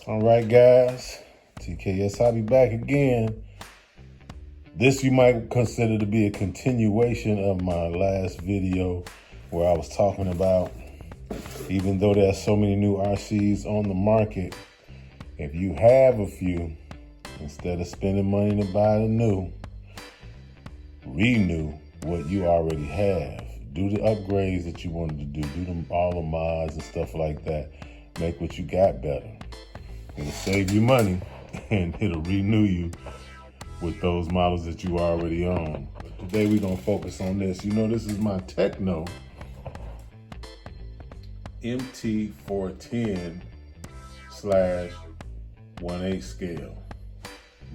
All right, guys, TKS, I'll be back again. This you might consider to be a continuation of my last video where I was talking about, even though there's so many new RCs on the market, if you have a few, instead of spending money to buy the new, renew what you already have. Do the upgrades that you wanted to do all the mods and stuff like that. Make what you got better. It'll save you money and it'll renew you with those models that you already own. Today we're gonna focus on this. You know, this is my Tekno MT410/1/8 scale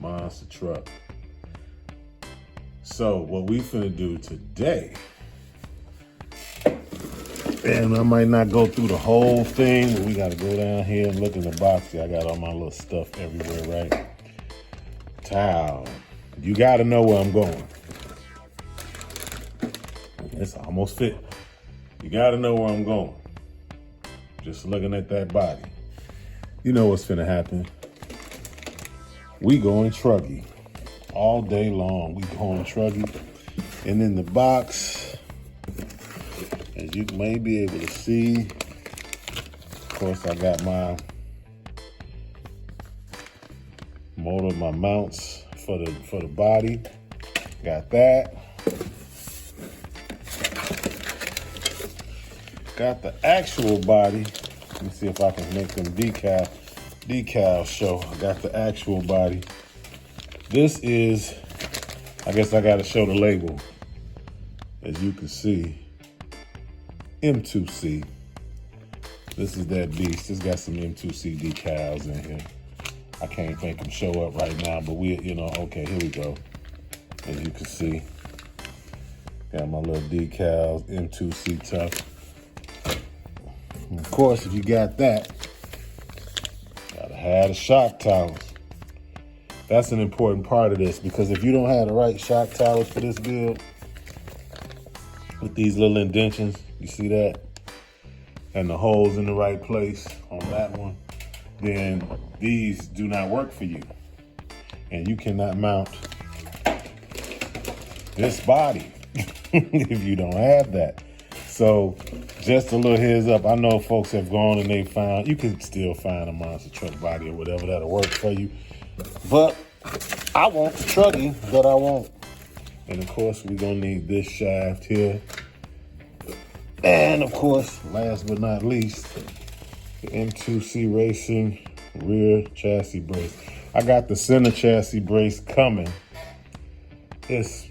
monster truck. So what we finna do today, and I might not go through the whole thing, but we gotta go down here and look in the box. I got all my little stuff everywhere, right? Towel. You gotta know where I'm going. It's almost fit. You gotta know where I'm going. Just looking at that body. You know what's finna happen. We going truggy all day long. We going truggy. And in the box, as you may be able to see, of course, I got my motor, my mounts for the body. Got that. Got the actual body. Let me see if I can make them decals show. I got the actual body. This is, I guess I gotta show the label. As you can see, M2C. This is that beast. It's got some M2C decals in here. I can't make them show up right now, but okay, here we go. As you can see, got my little decals, M2C tough. And of course, if you got that, gotta have the shock towers. That's an important part of this, because if you don't have the right shock towers for this build, with these little indentions, you see that? And the holes in the right place on that one, then these do not work for you. And you cannot mount this body if you don't have that. So just a little heads up, I know folks have gone and they found, you can still find a monster truck body or whatever that'll work for you. But I want the truggy that I want. And of course, we're gonna need this shaft here. And of course, last but not least, the M2C Racing rear chassis brace. I got the center chassis brace coming. It's,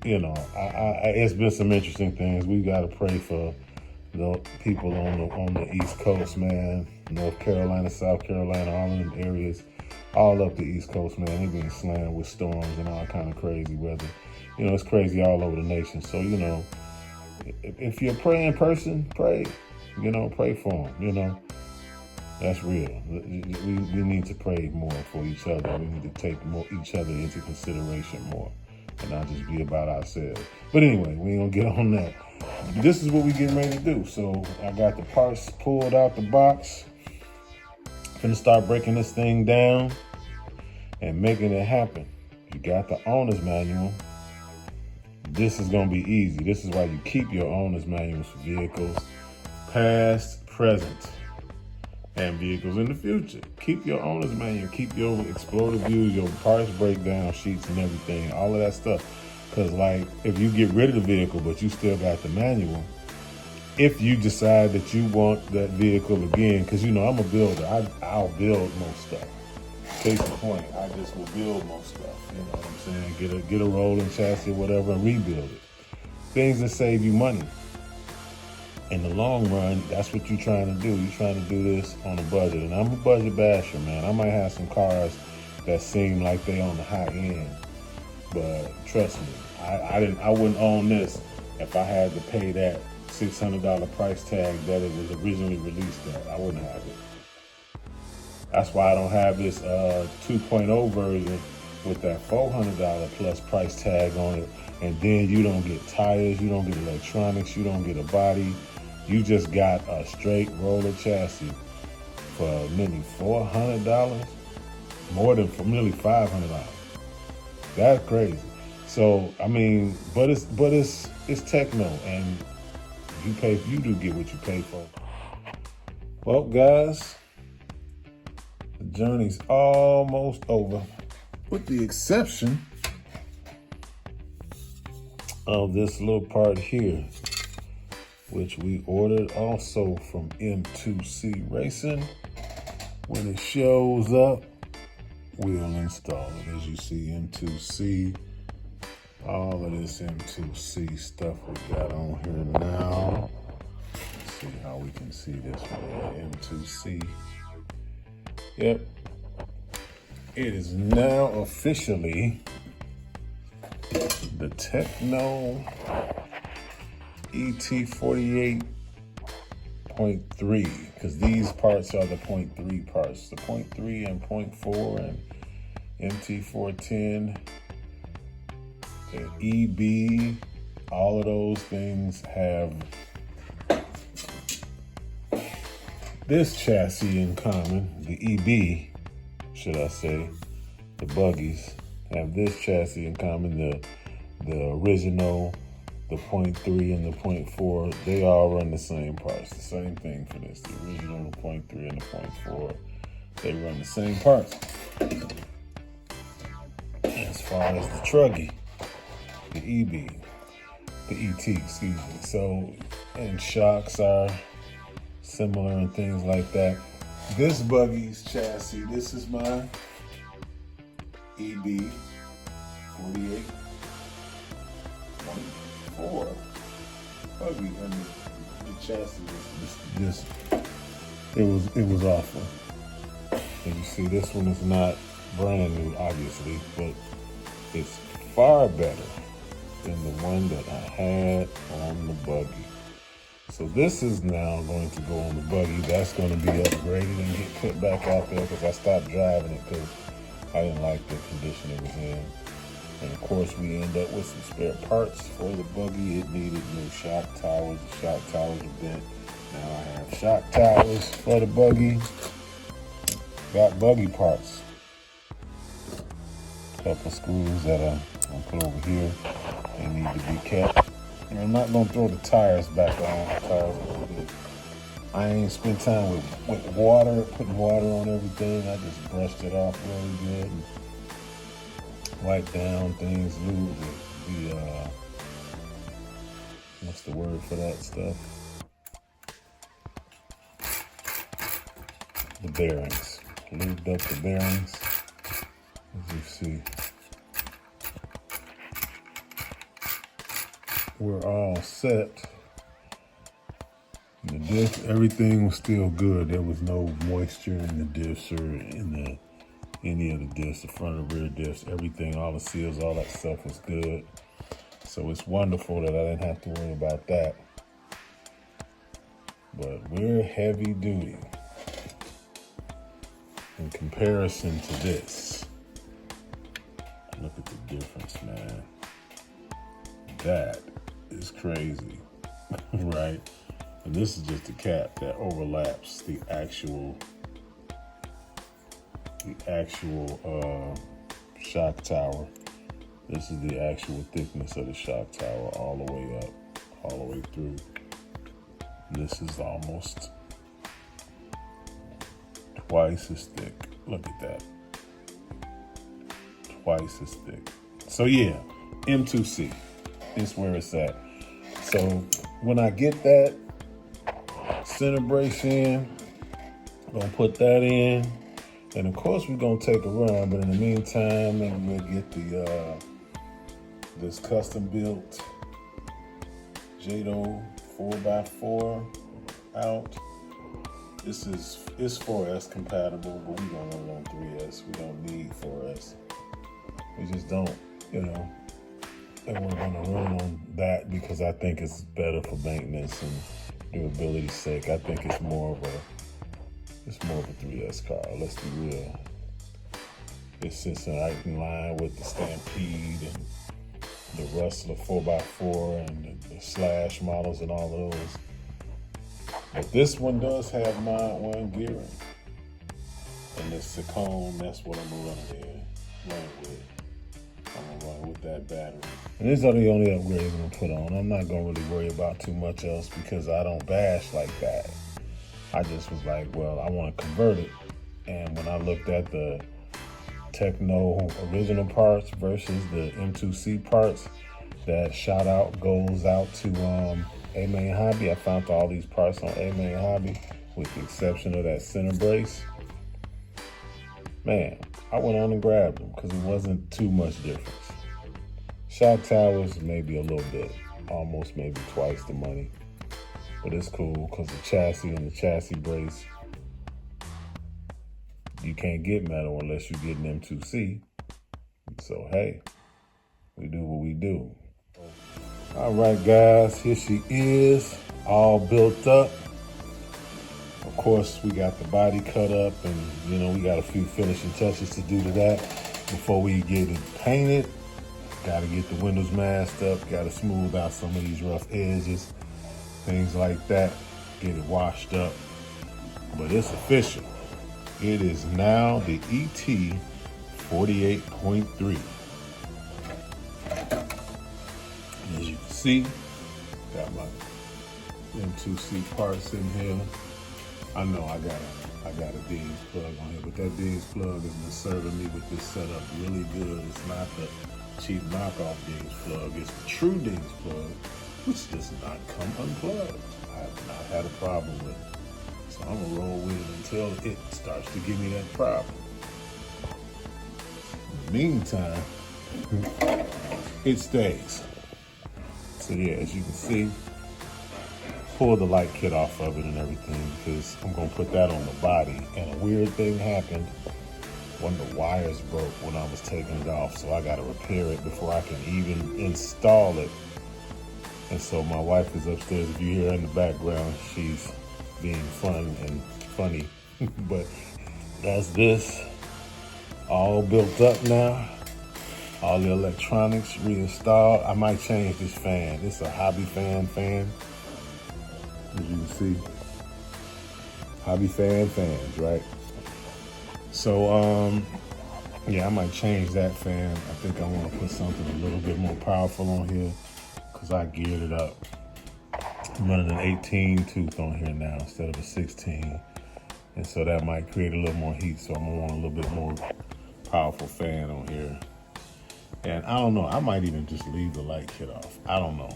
it's been some interesting things. We gotta pray for the people on the East Coast, man. North Carolina, South Carolina, all of them areas, all up the East Coast, man. They've been slammed with storms and all kind of crazy weather. It's crazy all over the nation. So, if you're a praying person, pray. Pray for them, That's real. We need to pray more for each other. We need to take each other into consideration more and not just be about ourselves. But anyway, we ain't gonna get on that. This is what we getting ready to do. So I got the parts pulled out the box. Gonna start breaking this thing down and making it happen. You got the owner's manual. This is gonna be easy. This is why you keep your owner's manuals for vehicles, past, present, and vehicles in the future. Keep your owner's manual, keep your Explorer views, your parts breakdown sheets and everything, all of that stuff. Because if you get rid of the vehicle, but you still got the manual, if you decide that you want that vehicle again, because I'm a builder, I'll build most stuff. Case in point, I just will build most stuff. You know what I'm saying? Get a rolling chassis or whatever and rebuild it. Things that save you money. In the long run, that's what you're trying to do. You're trying to do this on a budget. And I'm a budget basher, man. I might have some cars that seem like they on the high end. But trust me, I wouldn't own this if I had to pay that $600 price tag that it was originally released at. I wouldn't have it. That's why I don't have this 2.0 version with that $400 plus price tag on it. And then you don't get tires, you don't get electronics, you don't get a body. You just got a straight roller chassis for nearly $400, more than for nearly $500. That's crazy. So I mean, but it's Tekno, and you do get what you pay for. Well, guys, the journey's almost over, with the exception of this little part here, which we ordered also from M2C Racing. When it shows up, we'll install it. As you see, M2C, all of this M2C stuff we got on here now. Let's see how we can see this one. M2C. Yep. It is now officially the Tekno ET48.3, because these parts are the 0.3 parts. The 0.3 and 0.4 and MT410, the EB, all of those things have this chassis in common. The EB, should I say, the buggies have this chassis in common. The original, the 0.3 and the 0.4, they all run the same parts. The same thing for this. The original, the 0.3 and the 0.4, they run the same parts. As far as the truggy, the EB, the ET, excuse me. So, and shocks are similar and things like that. This buggy's chassis, this is my EB 48.4 buggy, and the chassis was just it was awful. And you see, this one is not brand new, obviously, but it's far better than the one that I had on the buggy. So this is now going to go on the buggy. That's going to be upgraded and get put back out there, because I stopped driving it because I didn't like the condition it was in. And of course, we end up with some spare parts for the buggy. It needed new shock towers. The shock towers are bent. Now I have shock towers for the buggy. Got buggy parts. Couple screws that I'll put over here. They need to be kept. And I'm not gonna throw the tires back on. I ain't spent time with water, putting water on everything. I just brushed it off really good and wipe down things, lube the what's the word for that stuff? The bearings. Lubed up the bearings, as you see. We're all set. The diff, everything was still good. There was no moisture in the diffs or in any of the diffs, the front and rear diffs, everything, all the seals, all that stuff was good. So it's wonderful that I didn't have to worry about that. But we're heavy duty in comparison to this. Look at the difference, man. That is crazy, right? And this is just a cap that overlaps the actual shock tower. This is the actual thickness of the shock tower all the way up, all the way through. This is almost twice as thick. Look at that. Twice as thick. So yeah, M2C is where it's at. So when I get that center brace in, I'm gonna put that in. And of course we're gonna take a run, but in the meantime, maybe we'll get the this custom built Jado 4x4 out. This is 4S compatible, but we're gonna run it on 3S. We don't need 4S. We just don't, you know. And we're gonna run on that because I think it's better for maintenance and durability's sake. I think it's more of a 3S car. Let's be real. It sits right in line with the Stampede and the Rustler 4x4 and the Slash models and all of those. But this one does have Mod 1 gearing. And this silicone, that's what I'm gonna run with. I'm gonna run with that battery. And these are the only upgrades I'm gonna put on. I'm not gonna really worry about too much else because I don't bash like that. I just was like, well, I want to convert it. And when I looked at the Tekno original parts versus the M2C parts, that shout out goes out to A Main Hobby. I found all these parts on A Main Hobby with the exception of that center brace. Man, I went on and grabbed them because it wasn't too much difference. Shock towers, maybe a little bit, almost maybe twice the money. But it's cool because the chassis and the chassis brace, you can't get metal unless you get an M2C. So hey, we do what we do. All right, guys, here she is, all built up. Of course, we got the body cut up and, you know, we got a few finishing touches to do to that before we get it painted. Got to get the windows masked up, got to smooth out some of these rough edges, things like that, get it washed up. But it's official. It is now the ET48.3. As you can see, got my M2C parts in here. I know I got a Diggs plug on here, but that Diggs plug has been serving me with this setup really good. It's not the cheap knockoff Diggs plug, it's the true Diggs plug, which does not come unplugged. I have not had a problem with it. So I'm gonna roll with it until it starts to give me that problem. In the meantime, it stays. So yeah, as you can see, pull the light kit off of it and everything because I'm gonna put that on the body. And a weird thing happened. One of the wires broke when I was taking it off, so I gotta repair it before I can even install it. And so my wife is upstairs. If you hear her in the background, she's being fun and funny. But that's this, all built up now. All the electronics reinstalled. I might change this fan. It's a hobby fan. As you can see, hobby fans, right? So, yeah, I might change that fan. I think I want to put something a little bit more powerful on here because I geared it up. I'm running an 18 tooth on here now instead of a 16. And so that might create a little more heat. So I'm gonna want a little bit more powerful fan on here. And I don't know, I might even just leave the light kit off. I don't know.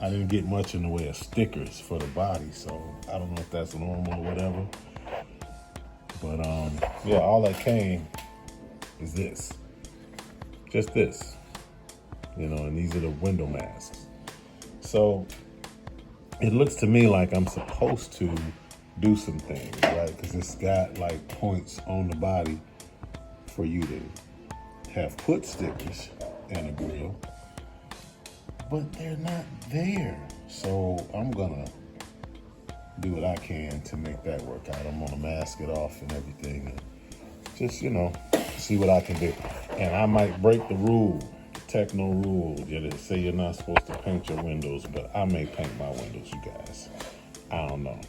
I didn't get much in the way of stickers for the body, so I don't know if that's normal or whatever. But yeah, all that came is this. Just this. You know, and these are the window masks. So it looks to me like I'm supposed to do some things, right? Because it's got like points on the body for you to have put stickers and a grill, but they're not there. So I'm gonna do what I can to make that work out. I'm gonna mask it off and everything and just, you know, see what I can do. And I might break the rule, the Tekno rule, that say you're not supposed to paint your windows, but I may paint my windows, you guys. I don't know.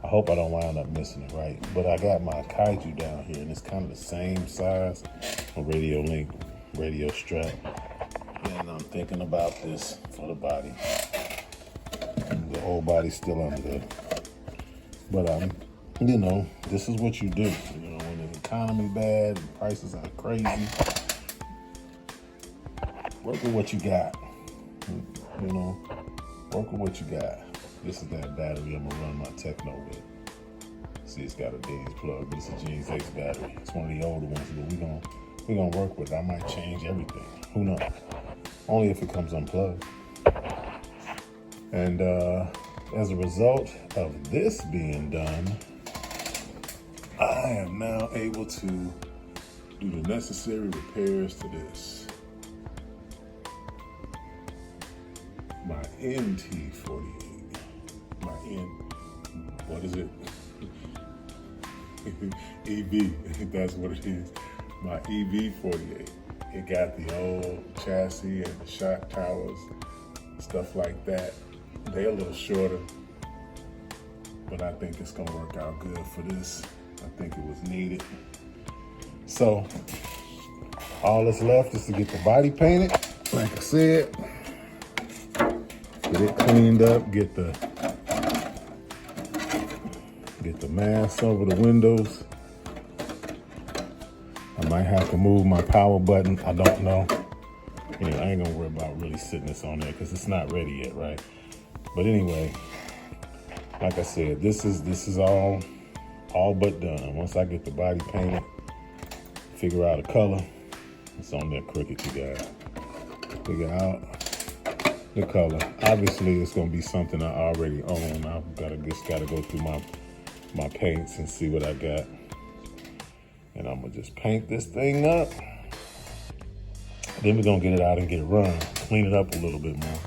I hope I don't wind up missing it, right? But I got my Kaiju down here, and it's kind of the same size, a radio link, radio strap. And I'm thinking about this for the body. The whole body's still under there. But you know, this is what you do. You know, when the economy bad, and prices are crazy, work with what you got. You know, work with what you got. This is that battery I'm gonna run my Tekno with. See, it's got a Diggs plug, but it's a GX battery. It's one of the older ones, but we're gonna work with it. I might change everything. Who knows? Only if it comes unplugged. And as a result of this being done, I am now able to do the necessary repairs to this. My MT48. What is it? EV, that's what it is. My EV48. It got the old chassis and the shock towers, stuff like that. They're a little shorter, but I think it's gonna work out good for this I think it was needed. So all that's left is to get the body painted. Like I said, get it cleaned up, get the mask over the windows. I might have to move my power button. I don't know. Anyway, I ain't gonna worry about really sitting this on there because it's not ready yet, right? But anyway, like I said, this is all but done. Once I get the body painted, figure out a color. It's on there crooked, you guys. Figure out the color. Obviously, it's gonna be something I already own. I've just gotta go through my paints and see what I got. And I'm gonna just paint this thing up. Then we're gonna get it out and get it run, clean it up a little bit more.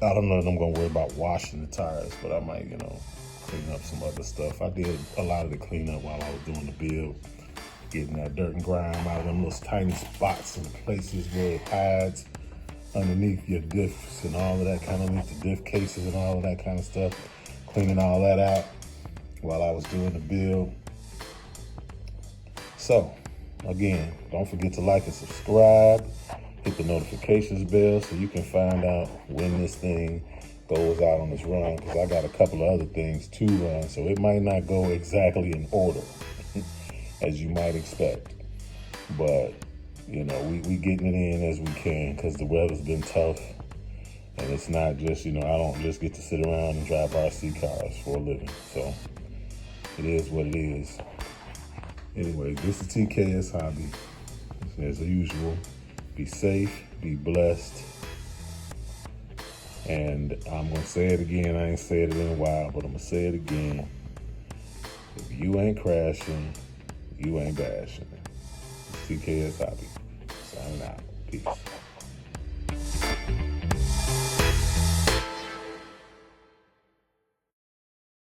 I don't know if I'm gonna worry about washing the tires, but I might, clean up some other stuff. I did a lot of the cleanup while I was doing the build, getting that dirt and grime out of them little tiny spots and places where it hides underneath your diffs and all of that, kind of underneath the diff cases and all of that kind of stuff. Cleaning all that out while I was doing the build. So, again, don't forget to like and subscribe. Hit the notifications bell so you can find out when this thing goes out on this run, because I got a couple of other things to run, so it might not go exactly in order as you might expect. But, we getting it in as we can because the weather's been tough. And it's not just, I don't just get to sit around and drive RC cars for a living. So it is what it is. Anyway, this is TKS Hobby. As usual, be safe, be blessed. And I'm going to say it again. I ain't said it in a while, but I'm going to say it again. If you ain't crashing, you ain't bashing. TKS Hobby. Signing out. Peace.